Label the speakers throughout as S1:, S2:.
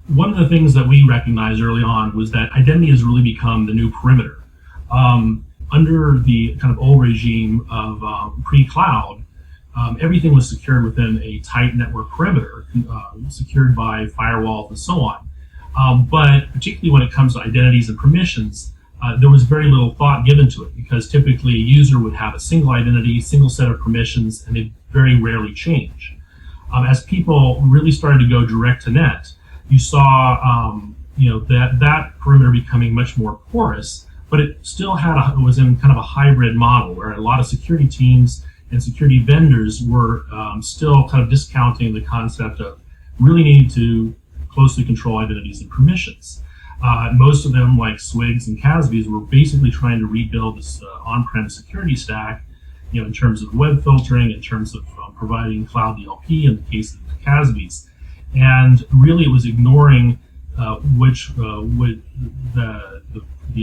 S1: one of the things that we recognized early on was that identity has really become the new perimeter. Under the kind of old regime of pre-cloud, everything was secured within a tight network perimeter, secured by firewalls and so on. But particularly when it comes to identities and permissions, there was very little thought given to it, because typically a user would have a single identity, single set of permissions, and they very rarely change. As people really started to go direct to net, you saw that perimeter becoming much more porous, but it still was in kind of a hybrid model where a lot of security teams and security vendors were still kind of discounting the concept of really needing to closely control identities and permissions. Most of them, like Swigs and Casbys, were basically trying to rebuild this on-prem security stack, in terms of web filtering, in terms of providing cloud DLP in the case of the Casbys. And really it was ignoring the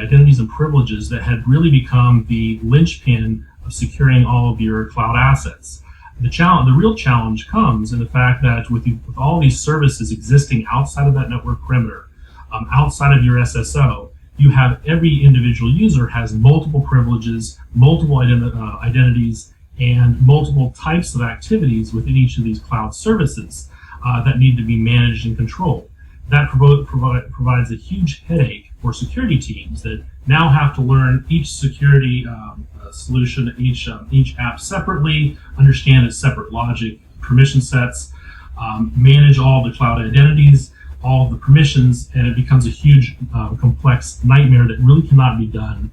S1: identities and privileges that had really become the linchpin of securing all of your cloud assets. The real challenge comes in the fact that with all these services existing outside of that network perimeter, outside of your SSO, you have every individual user has multiple privileges, multiple identities, and multiple types of activities within each of these cloud services that need to be managed and controlled. That provides a huge headache for security teams that now have to learn each security solution, each app separately, understand its separate logic, permission sets, manage all the cloud identities, all of the permissions, and it becomes a huge, complex nightmare that really cannot be done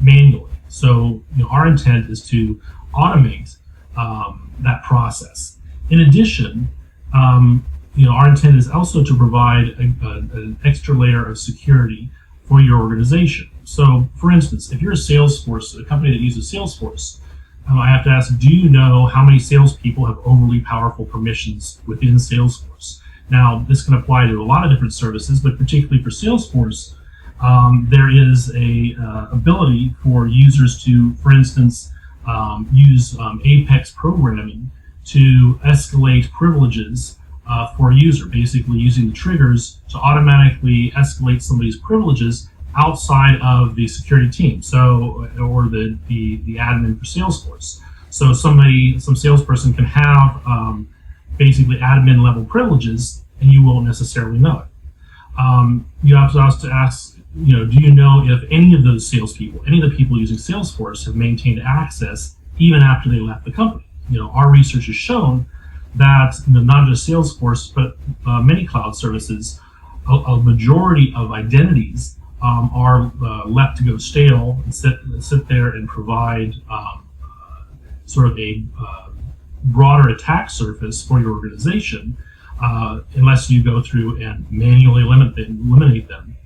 S1: manually. So, our intent is to automate that process. In addition, our intent is also to provide an extra layer of security for your organization. So, for instance, if you're a company that uses Salesforce, I have to ask, do you know how many salespeople have overly powerful permissions within Salesforce? Now, this can apply to a lot of different services, but particularly for Salesforce, there is a ability for users to, for instance, use Apex programming to escalate privileges for a user, basically using the triggers to automatically escalate somebody's privileges outside of the security team, or the admin for Salesforce. So some salesperson can have basically admin level privileges, and you won't necessarily know it. You have to also ask, do you know if any of those salespeople, any of the people using Salesforce, have maintained access even after they left the company? Our research has shown that not just Salesforce, but many cloud services, a majority of identities are left to go stale and sit there and provide sort of a broader attack surface for your organization, unless you go through and manually eliminate them.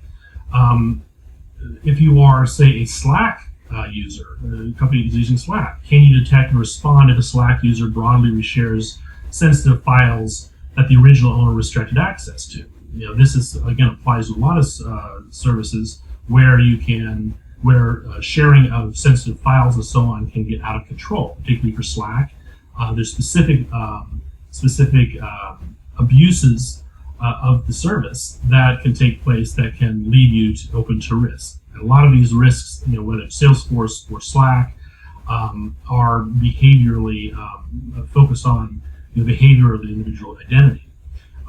S1: If you are, say, a Slack user, a company is using Slack, can you detect and respond if a Slack user broadly reshares sensitive files that the original owner restricted access to? This is, again, applies to a lot of services where sharing of sensitive files and so on can get out of control, particularly for Slack. There's specific abuses of the service that can take place that can lead you open to risk. And a lot of these risks, whether it's Salesforce or Slack, are behaviorally focused on the behavior of the individual identity.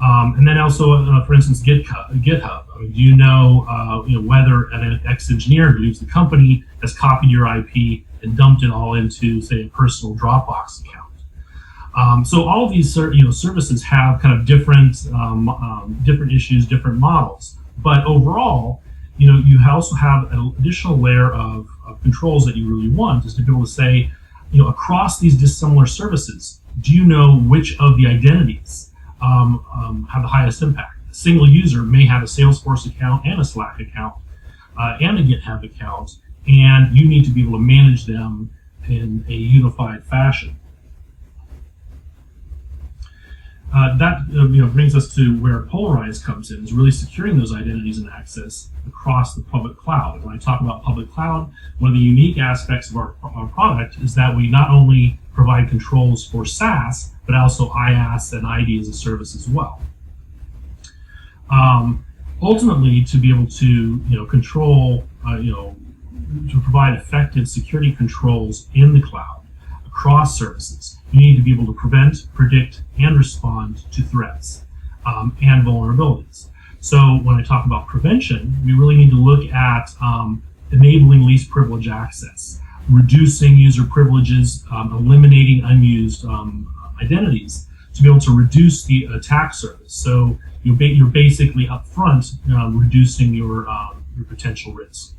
S1: And then also, for instance, GitHub. Do you know, whether an ex-engineer who leaves the company has copied your IP and dumped it all into, say, a personal Dropbox account? So all of these services have kind of different issues, different models. But overall, you also have an additional layer of controls that you really want, is to be able to say, across these dissimilar services, do you know which of the identities have the highest impact? A single user may have a Salesforce account and a Slack account and a GitHub account, and you need to be able to manage them in a unified fashion. That brings us to where Polarize comes in, is really securing those identities and access across the public cloud. And when I talk about public cloud, one of the unique aspects of our product is that we not only provide controls for SaaS, but also IaaS and ID as a service as well. Ultimately, to be able to control, to provide effective security controls in the cloud across services, you need to be able to prevent, predict, and respond to threats and vulnerabilities. So when I talk about prevention, we really need to look at enabling least privilege access, reducing user privileges, eliminating unused identities to be able to reduce the attack surface. So you're basically upfront reducing your potential risk.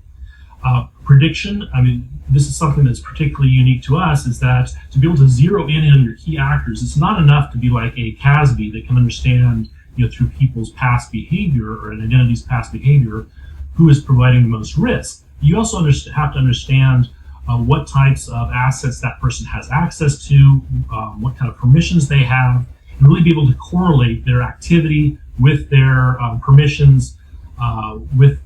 S1: Prediction, I mean, this is something that's particularly unique to us, is that to be able to zero in on your key actors, it's not enough to be like a CASB that can understand through people's past behavior or an identity's past behavior who is providing the most risk. You also have to understand what types of assets that person has access to, what kind of permissions they have, and really be able to correlate their activity with their permissions, with,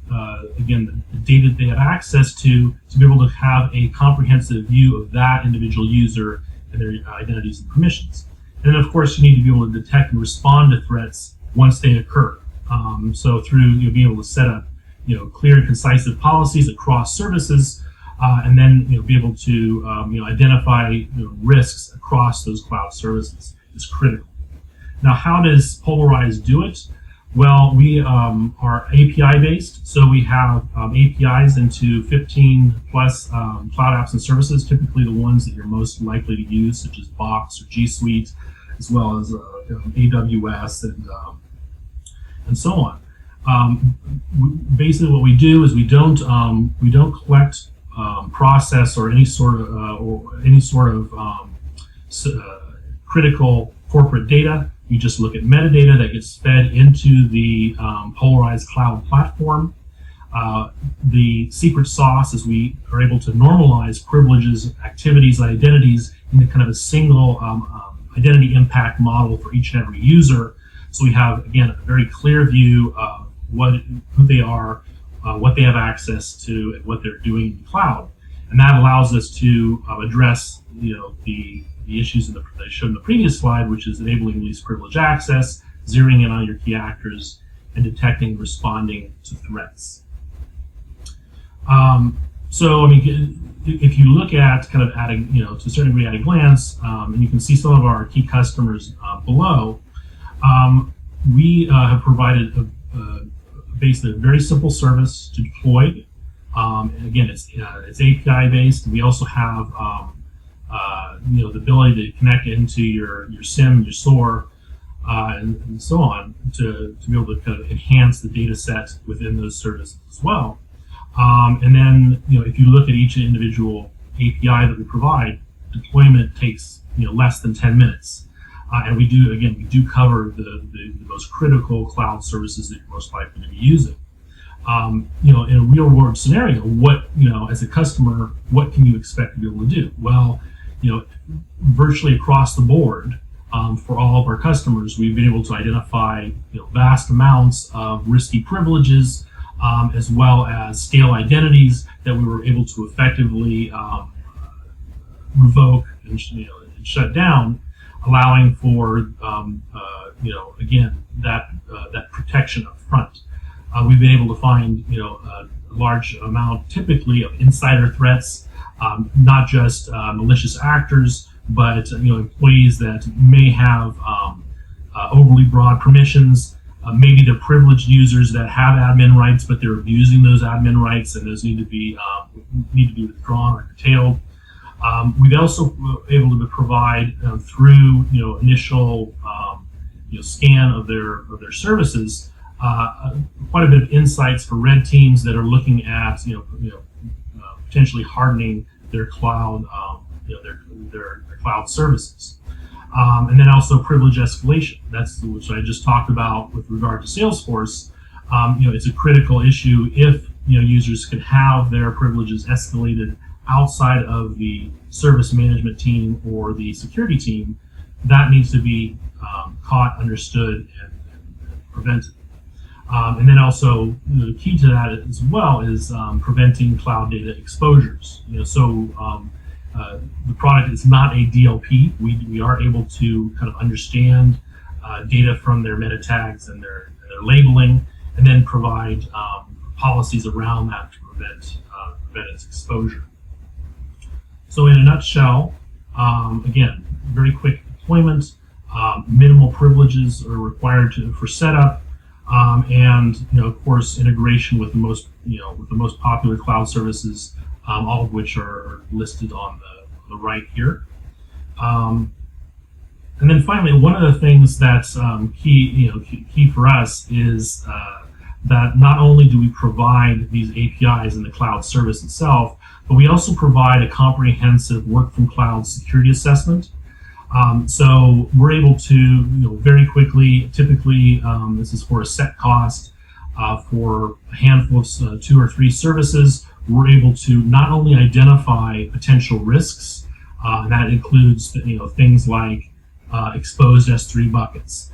S1: again, the data that they have access to be able to have a comprehensive view of that individual user and their identities and permissions. And then, of course, you need to be able to detect and respond to threats once they occur. So through being able to set up clear and concise policies across services, and then be able to identify risks across those cloud services is critical. Now, how does Polarize do it? Well, we are API based, so we have APIs into 15 plus cloud apps and services, typically the ones that you're most likely to use, such as Box or G Suite, as well as AWS and so on. Basically, what we do is we don't collect, process, or any sort of critical corporate data. We just look at metadata that gets fed into the Polarized Cloud platform. The secret sauce is we are able to normalize privileges, activities, identities into kind of a single identity impact model for each and every user. So we have, again, a very clear view of who they are, what they have access to, and what they're doing in the cloud. And that allows us to address the issues that I showed in the previous slide, which is enabling least privilege access, zeroing in on your key actors, and detecting and responding to threats. So, I mean, if you look at kind of adding, to a certain degree at a glance, and you can see some of our key customers below, we have provided basically a very simple service to deploy. And again, it's API based. We also have the ability to connect into your SIEM, your SOAR, and so on to be able to kind of enhance the data set within those services as well. And then if you look at each individual API that we provide, deployment takes less than 10 minutes. And we do cover the most critical cloud services that you're most likely to be using. In a real world scenario, as a customer, what can you expect to be able to do? Well, virtually across the board, for all of our customers, we've been able to identify vast amounts of risky privileges, as well as stale identities that we were able to effectively revoke and shut down, allowing for again that protection up front. We've been able to find a large amount, typically, of insider threats, not just malicious actors, but employees that may have overly broad permissions. Maybe they're privileged users that have admin rights, but they're abusing those admin rights, and those need to be withdrawn or curtailed. We've also able to provide through initial scan of their services quite a bit of insights for red teams that are looking at potentially hardening their cloud their cloud services. And then also privilege escalation. That's which I just talked about with regard to Salesforce. It's a critical issue if users can have their privileges escalated outside of the service management team or the security team. That needs to be caught, understood, and prevented. And then also the key to that as well is preventing cloud data exposures. The product is not a DLP. We are able to kind of understand data from their meta tags and their their labeling, and then provide policies around that to prevent its exposure. So in a nutshell, again, very quick deployment, minimal privileges are required for setup, and of course integration with the most popular cloud services, all of which are listed on the right here. And then finally, one of the things that's key for us is that not only do we provide these APIs in the cloud service itself, but we also provide a comprehensive work from cloud security assessment. So we're able to very quickly, typically this is for a set cost for a handful of 2 or 3 services, we're able to not only identify potential risks, that includes things like exposed S3 buckets,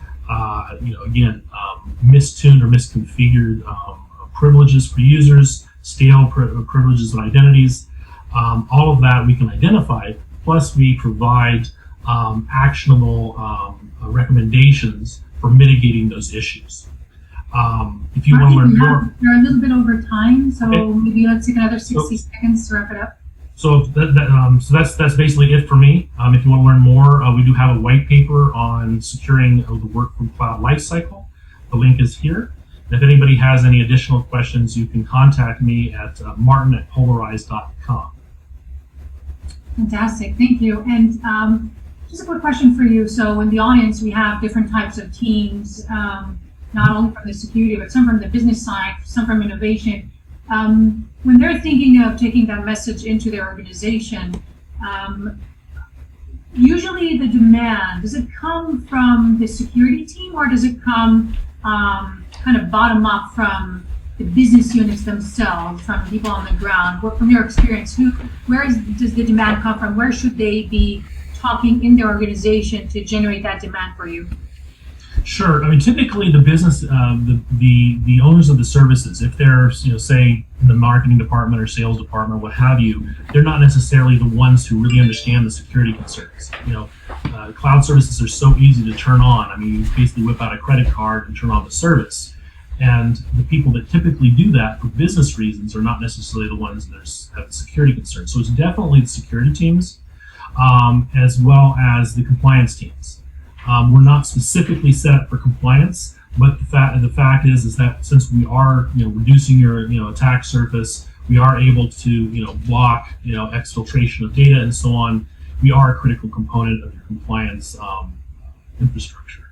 S1: mistuned or misconfigured privileges for users, stale privileges and identities. All of that we can identify, plus we provide actionable recommendations for mitigating those issues. If you want to learn more,
S2: we're a little bit over time, so maybe let's take another 60 seconds to wrap it up.
S1: So that's basically it for me. If you want to learn more, we do have a white paper on securing the work from cloud lifecycle. The link is here. And if anybody has any additional questions, you can contact me at martin@polarize.com.
S2: Fantastic, thank you. And just a quick question for you. So in the audience, we have different types of teams, not only from the security, but some from the business side, some from innovation. When they're thinking of taking that message into their organization, usually the demand, does it come from the security team, or does it come kind of bottom up from the business units themselves, from people on the ground? From your experience, does the demand come from? Where should they be talking in their organization to generate that demand for you?
S1: Sure. I mean, typically the business, the owners of the services, if they're, say in the marketing department or sales department, what have you, they're not necessarily the ones who really understand the security concerns. Cloud services are so easy to turn on. I mean, you basically whip out a credit card and turn on the service. And the people that typically do that for business reasons are not necessarily the ones that have security concerns. So it's definitely the security teams, as well as the compliance teams. We're not specifically set up for compliance, but the fact is that since we are reducing your attack surface, we are able to block exfiltration of data and so on. We are a critical component of your compliance infrastructure.